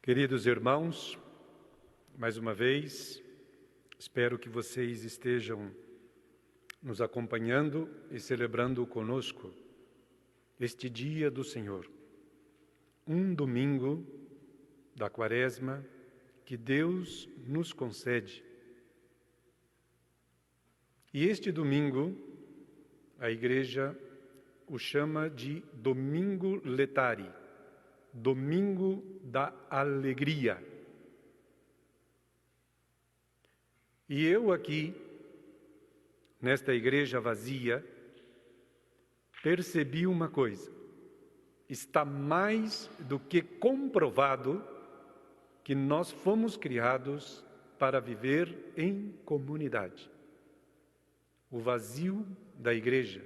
Queridos irmãos, mais uma vez, espero que vocês estejam nos acompanhando e celebrando conosco este dia do Senhor, um domingo da Quaresma que Deus nos concede. E este domingo, a Igreja o chama de Domingo Letare, Domingo da Alegria. E eu aqui, nesta igreja vazia, percebi uma coisa: está mais do que comprovado que nós fomos criados para viver em comunidade. O vazio da igreja,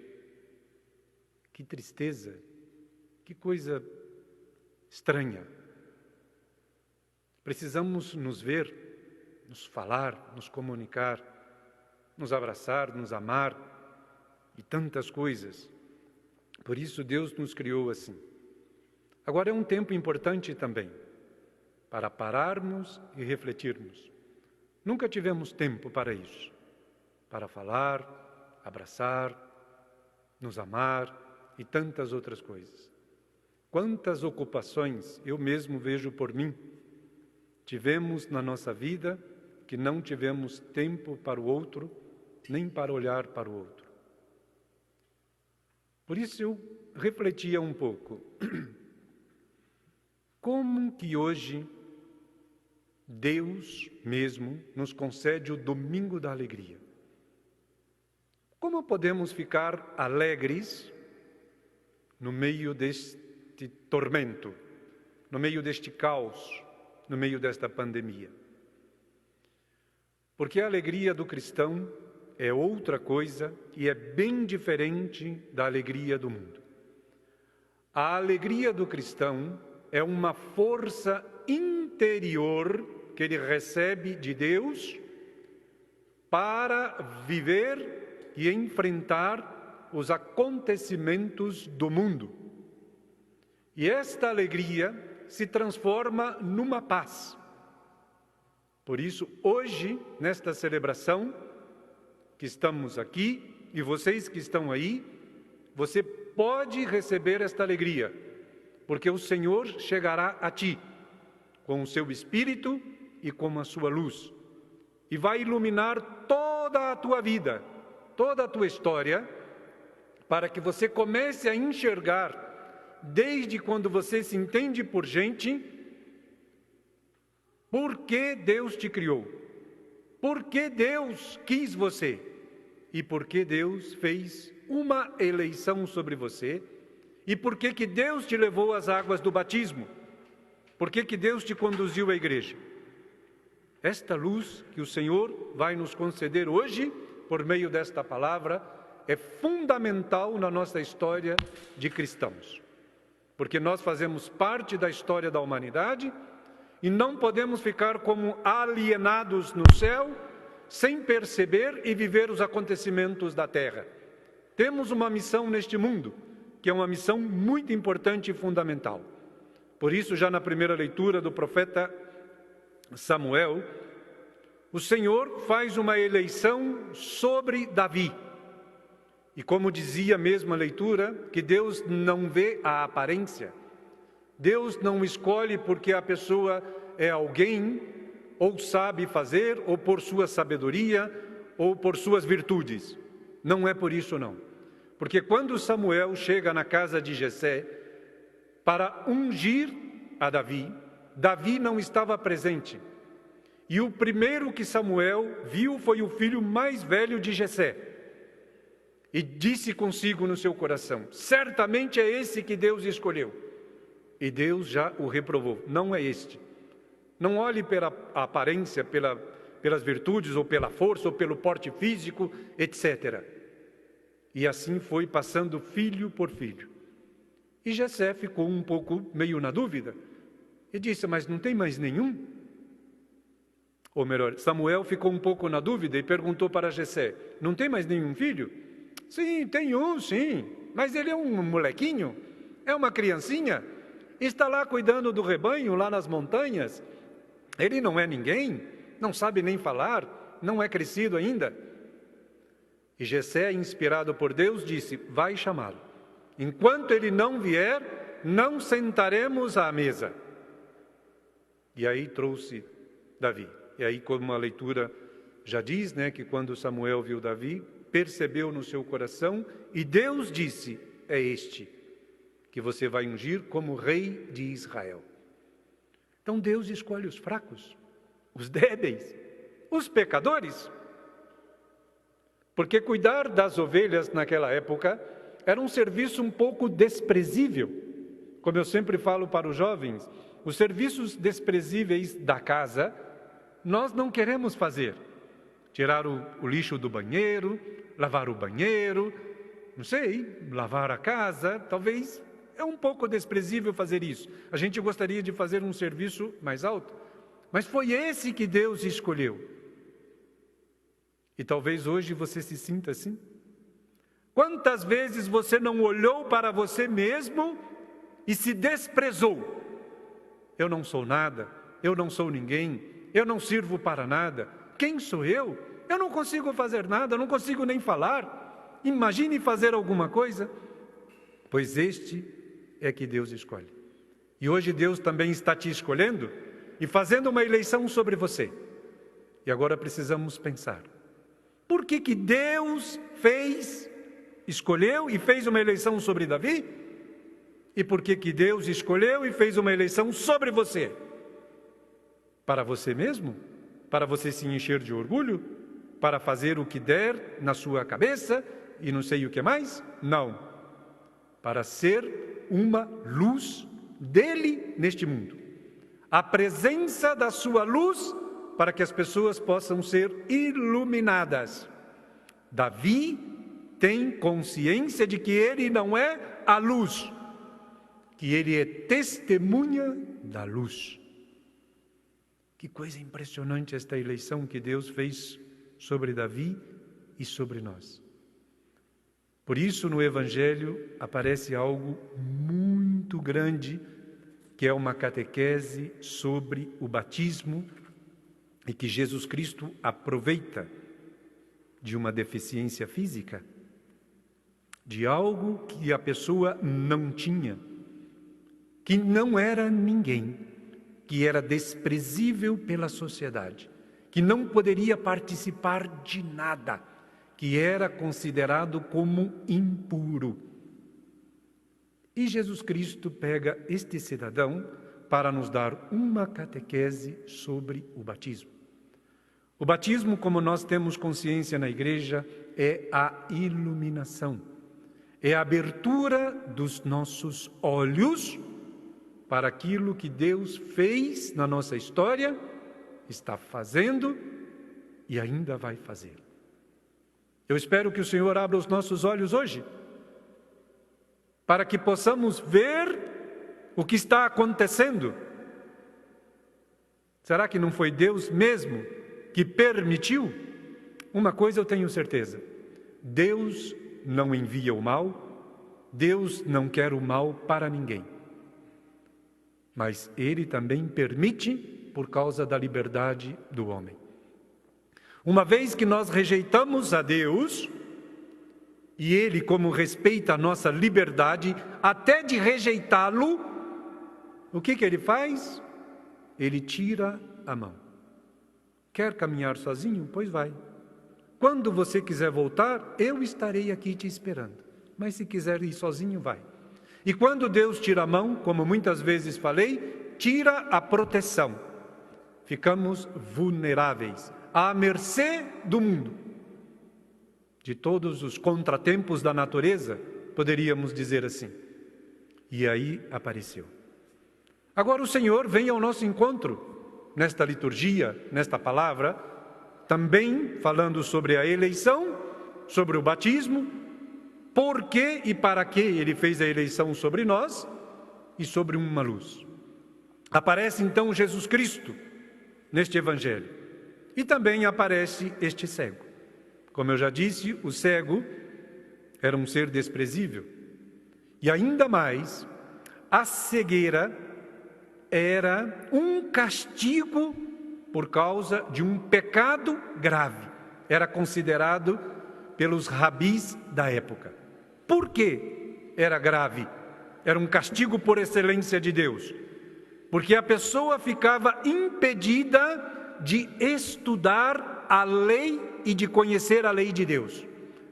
que tristeza, que coisa estranha. Precisamos nos ver, nos falar, nos comunicar, nos abraçar, nos amar e tantas coisas. Por isso Deus nos criou assim. Agora é um tempo importante também para pararmos e refletirmos. Nunca tivemos tempo para isso, para falar, abraçar, nos amar e tantas outras coisas. Quantas ocupações eu mesmo vejo por mim tivemos na nossa vida que não tivemos tempo para o outro, nem para olhar para o outro. Por isso eu refletia um pouco. Como que hoje Deus mesmo nos concede o domingo da alegria? Como podemos ficar alegres no meio deste tormento, no meio deste caos, no meio desta pandemia? Porque a alegria do cristão é outra coisa e é bem diferente da alegria do mundo. A alegria do cristão é uma força interior que ele recebe de Deus para viver e enfrentar os acontecimentos do mundo. E esta alegria se transforma numa paz. Por isso, hoje, nesta celebração que estamos aqui, e vocês que estão aí, você pode receber esta alegria, porque o Senhor chegará a ti, com o seu Espírito e com a sua luz, e vai iluminar toda a tua vida, toda a tua história, para que você comece a enxergar, desde quando você se entende por gente, por que Deus te criou, por que Deus quis você e por que Deus fez uma eleição sobre você e por que Deus te levou às águas do batismo, por que Deus te conduziu à igreja. Esta luz que o Senhor vai nos conceder hoje, por meio desta palavra, é fundamental na nossa história de cristãos. Porque nós fazemos parte da história da humanidade e não podemos ficar como alienados no céu, sem perceber e viver os acontecimentos da terra. Temos uma missão neste mundo, que é uma missão muito importante e fundamental. Por isso, já na primeira leitura do profeta Samuel, o Senhor faz uma eleição sobre Davi. E como dizia mesmo a leitura, que Deus não vê a aparência. Deus não escolhe porque a pessoa é alguém, ou sabe fazer, ou por sua sabedoria, ou por suas virtudes. Não é por isso não. Porque quando Samuel chega na casa de Jessé para ungir a Davi, Davi não estava presente. E o primeiro que Samuel viu foi o filho mais velho de Jessé. E disse consigo no seu coração: certamente é esse que Deus escolheu. E Deus já o reprovou: não é este. Não olhe pela aparência, pelas virtudes, ou pela força, ou pelo porte físico, etc. E assim foi passando filho por filho. E Jessé ficou um pouco meio na dúvida. E disse: mas não tem mais nenhum? Ou melhor, Samuel ficou um pouco na dúvida e perguntou para Jessé: não tem mais nenhum filho? Sim, tem um, sim, mas ele é um molequinho, é uma criancinha. está lá cuidando do rebanho, lá nas montanhas. Ele não é ninguém, não sabe nem falar, não é crescido ainda. E Jessé, inspirado por Deus, disse: vai chamá-lo. Enquanto ele não vier, não sentaremos à mesa. E aí trouxe Davi. E aí, como a leitura já diz, que quando Samuel viu Davi, percebeu no seu coração, e Deus disse: é este que você vai ungir como rei de Israel. Então Deus escolhe os fracos, os débeis, os pecadores. Porque cuidar das ovelhas naquela época era um serviço um pouco desprezível. Como eu sempre falo para os jovens, os serviços desprezíveis da casa, nós não queremos fazer. Tirar o lixo do banheiro, lavar o banheiro, não sei, lavar a casa, talvez é um pouco desprezível fazer isso. A gente gostaria de fazer um serviço mais alto, mas foi esse que Deus escolheu. E talvez hoje você se sinta assim. Quantas vezes você não olhou para você mesmo e se desprezou? Eu não sou nada, eu não sou ninguém, eu não sirvo para nada. Quem sou eu? Eu não consigo fazer nada, eu não consigo nem falar. Imagine fazer alguma coisa. Pois este é que Deus escolhe. E hoje Deus também está te escolhendo e fazendo uma eleição sobre você. E agora precisamos pensar. Por que Deus escolheu e fez uma eleição sobre Davi? E por que Deus escolheu e fez uma eleição sobre você? Para você mesmo? Para você se encher de orgulho? Para fazer o que der na sua cabeça e não sei o que mais? Não. Para ser uma luz dele neste mundo. A presença da sua luz para que as pessoas possam ser iluminadas. Davi tem consciência de que ele não é a luz, que ele é testemunha da luz. Que coisa impressionante esta eleição que Deus fez sobre Davi e sobre nós. Por isso, no Evangelho aparece algo muito grande, que é uma catequese sobre o batismo e que Jesus Cristo aproveita de uma deficiência física, de algo que a pessoa não tinha, que não era ninguém, que era desprezível pela sociedade, que não poderia participar de nada, que era considerado como impuro. E Jesus Cristo pega este cidadão para nos dar uma catequese sobre o batismo. O batismo, como nós temos consciência na igreja, é a iluminação, é a abertura dos nossos olhos para aquilo que Deus fez na nossa história, está fazendo e ainda vai fazer. Eu espero que o Senhor abra os nossos olhos hoje, para que possamos ver o que está acontecendo. Será que não foi Deus mesmo que permitiu? Uma coisa eu tenho certeza: Deus não envia o mal, Deus não quer o mal para ninguém. Mas Ele também permite por causa da liberdade do homem. Uma vez que nós rejeitamos a Deus, e Ele, como respeita a nossa liberdade, até de rejeitá-lo, o que Ele faz? Ele tira a mão. Quer caminhar sozinho? Pois vai. Quando você quiser voltar, eu estarei aqui te esperando. Mas se quiser ir sozinho, vai. E quando Deus tira a mão, como muitas vezes falei, tira a proteção. Ficamos vulneráveis, à mercê do mundo. De todos os contratempos da natureza, poderíamos dizer assim. E aí apareceu. Agora o Senhor vem ao nosso encontro, nesta liturgia, nesta palavra, também falando sobre a eleição, sobre o batismo, por que e para que Ele fez a eleição sobre nós e sobre uma luz. Aparece então Jesus Cristo neste Evangelho e também aparece este cego. Como eu já disse, o cego era um ser desprezível. E ainda mais, a cegueira era um castigo por causa de um pecado grave. Era considerado pelos rabis da época. Por que era grave? Era um castigo por excelência de Deus. Porque a pessoa ficava impedida de estudar a lei e de conhecer a lei de Deus.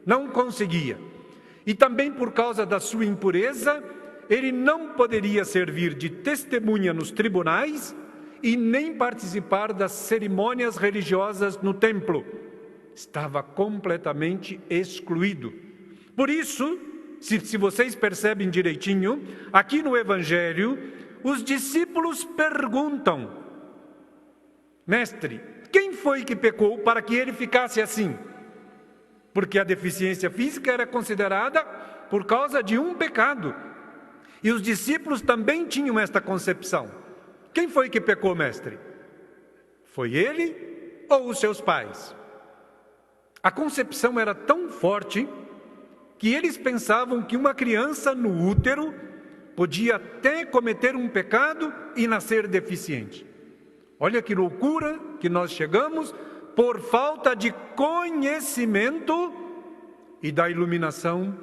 Não conseguia. E também por causa da sua impureza, ele não poderia servir de testemunha nos tribunais e nem participar das cerimônias religiosas no templo. Estava completamente excluído. Por isso, se vocês percebem direitinho, aqui no Evangelho, os discípulos perguntam: Mestre, quem foi que pecou para que ele ficasse assim? Porque a deficiência física era considerada por causa de um pecado. E os discípulos também tinham esta concepção. Quem foi que pecou, mestre? Foi ele ou os seus pais? A concepção era tão forte que eles pensavam que uma criança no útero podia até cometer um pecado e nascer deficiente. Olha que loucura que nós chegamos por falta de conhecimento e da iluminação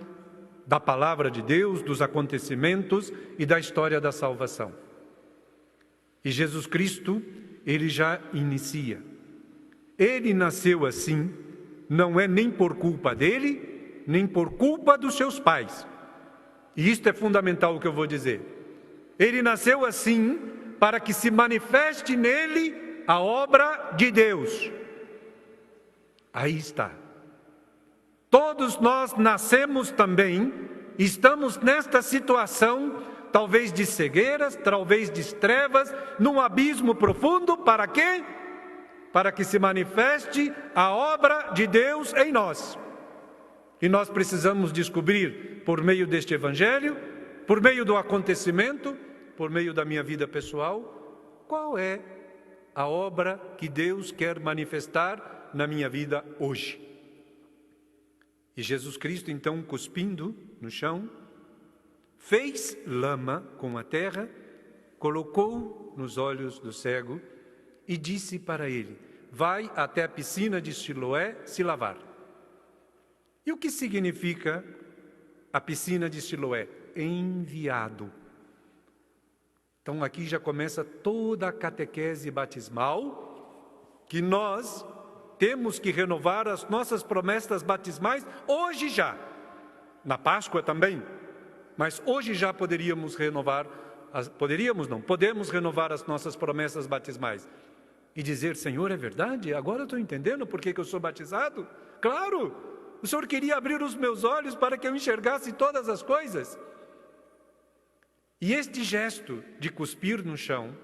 da palavra de Deus, dos acontecimentos e da história da salvação. E Jesus Cristo, ele já inicia. Ele nasceu assim, não é nem por culpa dele, nem por culpa dos seus pais. E isto é fundamental o que eu vou dizer. Ele nasceu assim para que se manifeste nele a obra de Deus. Aí está. Todos nós nascemos também, estamos nesta situação, talvez de cegueiras, talvez de trevas, num abismo profundo, para quê? Para que se manifeste a obra de Deus em nós. E nós precisamos descobrir, por meio deste Evangelho, por meio do acontecimento, por meio da minha vida pessoal, qual é a obra que Deus quer manifestar na minha vida hoje. E Jesus Cristo, então, cuspindo no chão, fez lama com a terra, colocou nos olhos do cego e disse para ele: vai até a piscina de Siloé se lavar. E o que significa a piscina de Siloé? Enviado. Então aqui já começa toda a catequese batismal, que nós temos que renovar as nossas promessas batismais hoje já. Na Páscoa também. Mas hoje já podemos renovar as nossas promessas batismais. E dizer: Senhor, é verdade? Agora eu estou entendendo por que eu sou batizado? Claro! O Senhor queria abrir os meus olhos para que eu enxergasse todas as coisas. E este gesto de cuspir no chão,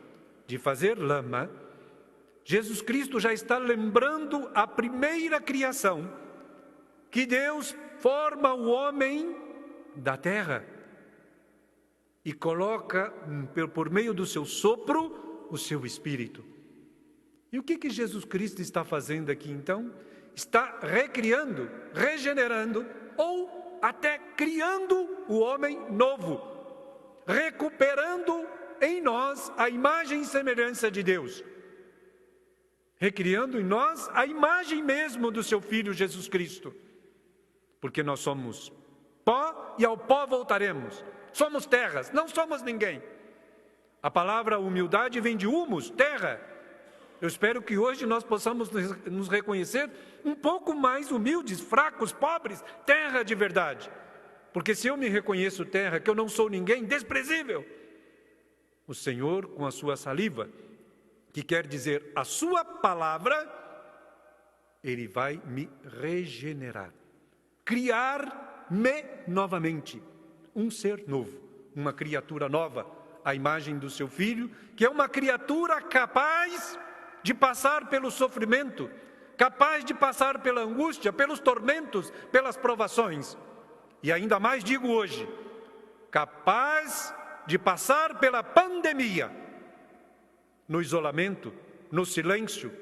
de fazer lama, Jesus Cristo já está lembrando a primeira criação, que Deus forma o homem da terra e coloca, por meio do seu sopro, o seu espírito. E o que Jesus Cristo está fazendo aqui então? Está recriando, regenerando ou até criando o homem novo, recuperando em nós a imagem e semelhança de Deus, recriando em nós a imagem mesmo do seu Filho Jesus Cristo, porque nós somos pó e ao pó voltaremos, somos terras, não somos ninguém. A palavra humildade vem de humus, terra. Eu espero que hoje nós possamos nos reconhecer um pouco mais humildes, fracos, pobres, terra de verdade. Porque se eu me reconheço terra, que eu não sou ninguém, desprezível, o Senhor, com a sua saliva, que quer dizer a sua palavra, Ele vai me regenerar, criar-me novamente, um ser novo, uma criatura nova, a imagem do seu Filho, que é uma criatura capaz de passar pelo sofrimento, capaz de passar pela angústia, pelos tormentos, pelas provações. E ainda mais digo hoje, capaz de passar pela pandemia, no isolamento, no silêncio.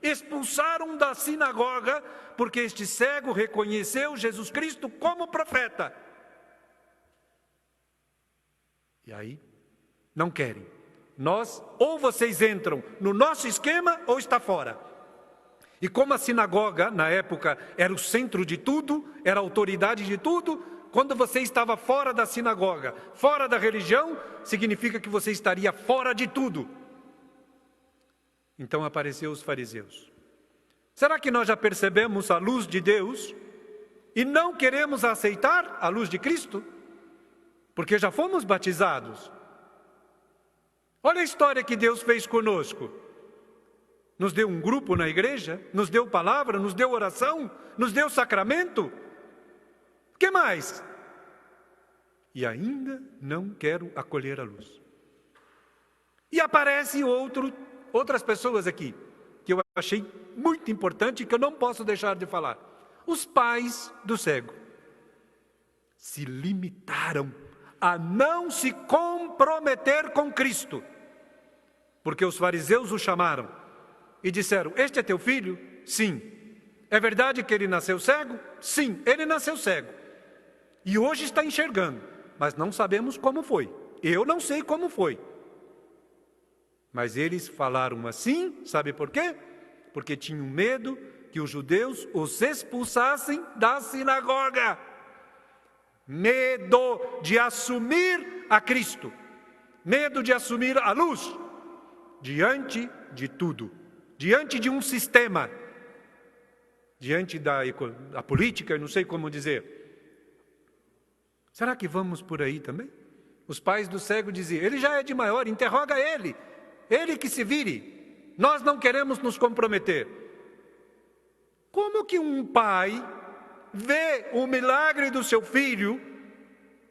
Expulsaram da sinagoga, porque este cego reconheceu Jesus Cristo como profeta. E aí, não querem. Ou vocês entram no nosso esquema ou está fora. E como a sinagoga, na época, era o centro de tudo, era a autoridade de tudo, quando você estava fora da sinagoga, fora da religião, significa que você estaria fora de tudo. Então apareceram os fariseus. Será que nós já percebemos a luz de Deus e não queremos aceitar a luz de Cristo? Porque já fomos batizados. Olha a história que Deus fez conosco. Nos deu um grupo na igreja, nos deu palavra, nos deu oração, nos deu sacramento. O que mais? E ainda não quero acolher a luz. E aparecem outras pessoas aqui, que eu achei muito importante e que eu não posso deixar de falar. Os pais do cego se limitaram a não se comprometer com Cristo, porque os fariseus o chamaram e disseram: este é teu filho? Sim. É verdade que ele nasceu cego? Sim, ele nasceu cego. E hoje está enxergando, mas não sabemos como foi. Eu não sei como foi. Mas eles falaram assim, sabe por quê? Porque tinham medo que os judeus os expulsassem da sinagoga. Medo de assumir a Cristo. Medo de assumir a luz. Diante de tudo. Diante de um sistema. Diante da política, eu não sei como dizer. Será que vamos por aí também? Os pais do cego diziam: ele já é de maior, interroga ele. Ele que se vire. Nós não queremos nos comprometer. Como que um pai vê o milagre do seu filho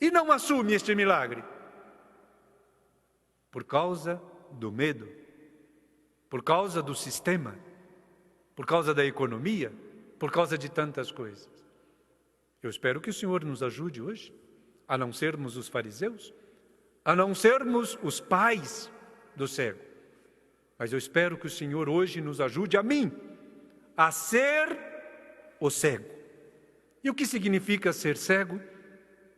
e não assume este milagre? Por causa do medo, por causa do sistema, por causa da economia, por causa de tantas coisas. Eu espero que o Senhor nos ajude hoje a não sermos os fariseus, a não sermos os pais do cego. Mas eu espero que o Senhor hoje nos ajude a mim a ser o cego. E o que significa ser cego?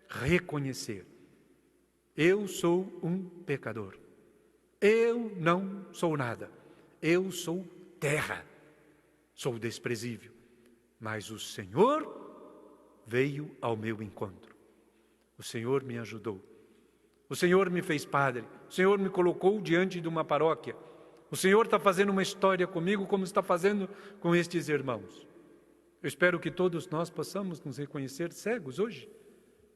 Reconhecer: eu sou um pecador. Eu não sou nada. Eu sou terra. Sou desprezível. Mas o Senhor veio ao meu encontro. O Senhor me ajudou. O Senhor me fez padre. O Senhor me colocou diante de uma paróquia. O Senhor está fazendo uma história comigo, como está fazendo com estes irmãos. Eu espero que todos nós possamos nos reconhecer cegos hoje,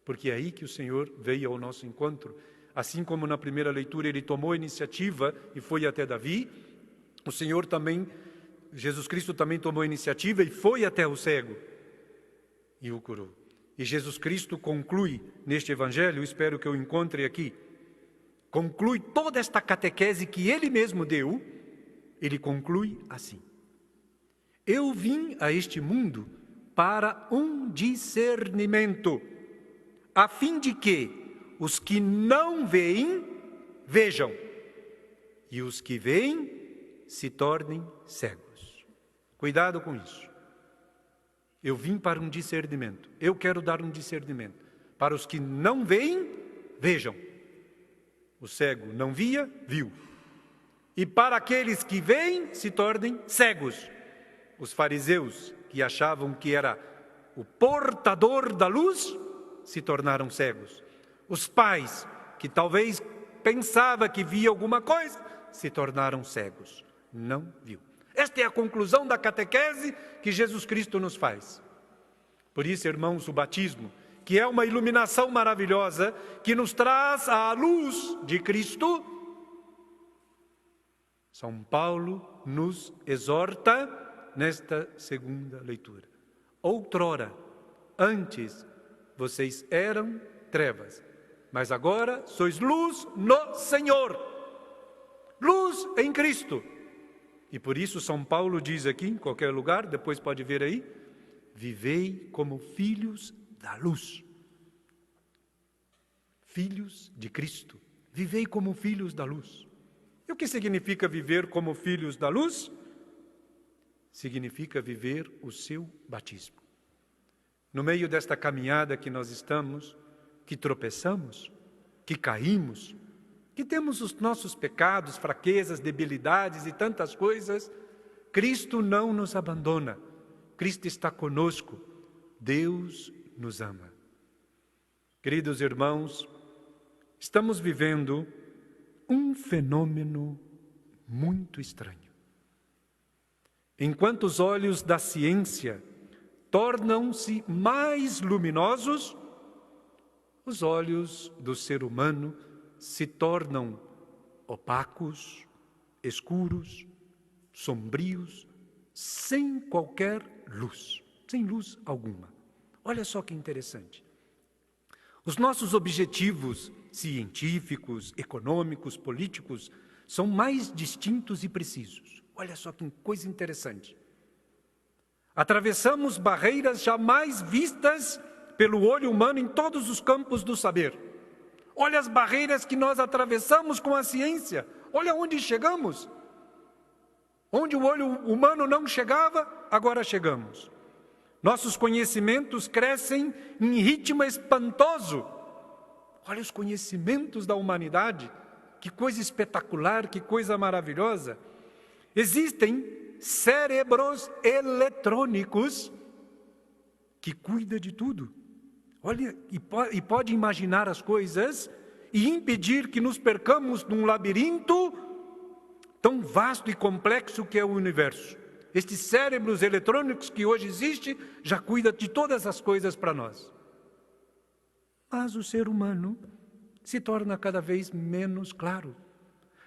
porque é aí que o Senhor veio ao nosso encontro. Assim como na primeira leitura ele tomou a iniciativa e foi até Davi, o Senhor também, Jesus Cristo também tomou a iniciativa e foi até o cego e o curou. E Jesus Cristo conclui neste evangelho, espero que eu encontre aqui, conclui toda esta catequese que ele mesmo deu, ele conclui assim: eu vim a este mundo para um discernimento, a fim de que os que não veem, vejam, e os que veem se tornem cegos. Cuidado com isso. Eu vim para um discernimento, eu quero dar um discernimento. Para os que não veem, vejam. O cego não via, viu. E para aqueles que veem, se tornem cegos. Os fariseus, que achavam que era o portador da luz, se tornaram cegos. Os pais, que talvez pensavam que via alguma coisa, se tornaram cegos. Não viu. Esta é a conclusão da catequese que Jesus Cristo nos faz. Por isso, irmãos, o batismo, que é uma iluminação maravilhosa, que nos traz a luz de Cristo, São Paulo nos exorta nesta segunda leitura. Outrora, antes, vocês eram trevas, mas agora sois luz no Senhor. Luz em Cristo. E por isso São Paulo diz aqui, em qualquer lugar, depois pode ver aí, vivei como filhos da luz. Filhos de Cristo. Vivei como filhos da luz. E o que significa viver como filhos da luz? Significa viver o seu batismo. No meio desta caminhada que nós estamos, que tropeçamos, que caímos, que temos os nossos pecados, fraquezas, debilidades e tantas coisas, Cristo não nos abandona. Cristo está conosco. Deus nos ama. Queridos irmãos, estamos vivendo um fenômeno muito estranho. Enquanto os olhos da ciência tornam-se mais luminosos, os olhos do ser humano se tornam opacos, escuros, sombrios, sem qualquer luz, sem luz alguma. Olha só que interessante. Os nossos objetivos científicos, econômicos, políticos são mais distintos e precisos. Olha só que coisa interessante. Atravessamos barreiras jamais vistas pelo olho humano em todos os campos do saber. Olha as barreiras que nós atravessamos com a ciência. Olha onde chegamos. Onde o olho humano não chegava, agora chegamos. Nossos conhecimentos crescem em ritmo espantoso. Olha os conhecimentos da humanidade. Que coisa espetacular, que coisa maravilhosa. Existem cérebros eletrônicos que cuidam de tudo. Olha, e pode imaginar as coisas e impedir que nos percamos num labirinto tão vasto e complexo que é o universo. Estes cérebros eletrônicos que hoje existem já cuidam de todas as coisas para nós. Mas o ser humano se torna cada vez menos claro,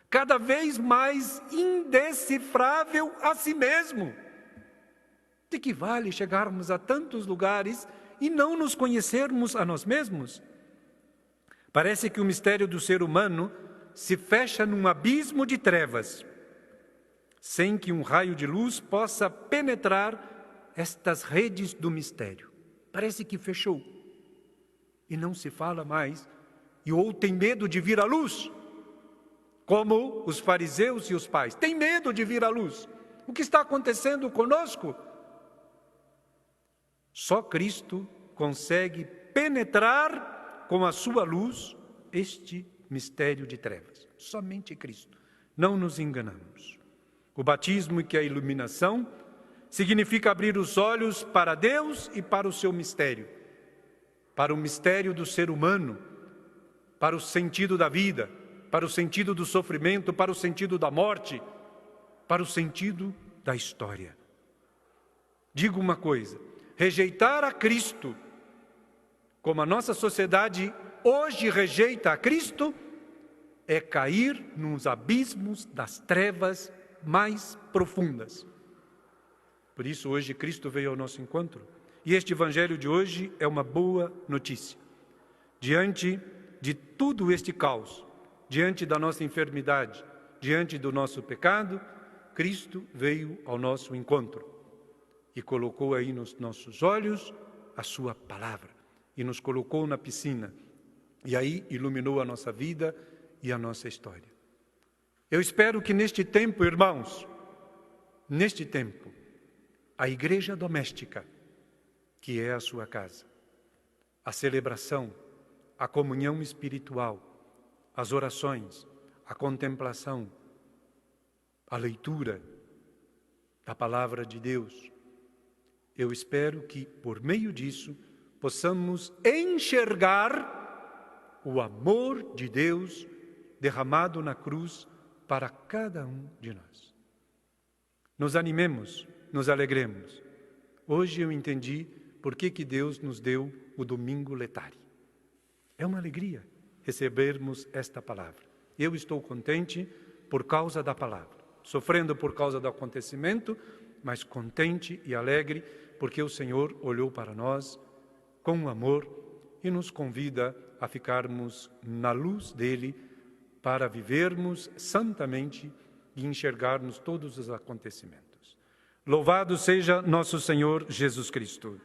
cada vez mais indecifrável a si mesmo. De que vale chegarmos a tantos lugares e não nos conhecermos a nós mesmos? Parece que o mistério do ser humano se fecha num abismo de trevas, sem que um raio de luz possa penetrar estas redes do mistério. Parece que fechou e não se fala mais, ou tem medo de vir à luz, como os fariseus e os pais. Tem medo de vir à luz. O que está acontecendo conosco? Só Cristo consegue penetrar com a sua luz este mistério de trevas. Somente Cristo. Não nos enganamos. O batismo, que é a iluminação, significa abrir os olhos para Deus e para o seu mistério. Para o mistério do ser humano, para o sentido da vida, para o sentido do sofrimento, para o sentido da morte, para o sentido da história. Digo uma coisa, rejeitar a Cristo, como a nossa sociedade hoje rejeita a Cristo, é cair nos abismos das trevas mais profundas. Por isso hoje Cristo veio ao nosso encontro, e este evangelho de hoje é uma boa notícia. Diante de tudo este caos, diante da nossa enfermidade, diante do nosso pecado, Cristo veio ao nosso encontro e colocou aí nos nossos olhos a sua palavra e nos colocou na piscina e aí iluminou a nossa vida e a nossa história. Eu espero que neste tempo, irmãos, neste tempo, a igreja doméstica, que é a sua casa, a celebração, a comunhão espiritual, as orações, a contemplação, a leitura da palavra de Deus. Eu espero que, por meio disso, possamos enxergar o amor de Deus derramado na cruz para cada um de nós. Nos animemos, nos alegremos. Hoje eu entendi por que Deus nos deu o domingo letário. É uma alegria recebermos esta palavra. Eu estou contente por causa da palavra, sofrendo por causa do acontecimento, mas contente e alegre porque o Senhor olhou para nós com amor e nos convida a ficarmos na luz dele para vivermos santamente e enxergarmos todos os acontecimentos. Louvado seja nosso Senhor Jesus Cristo.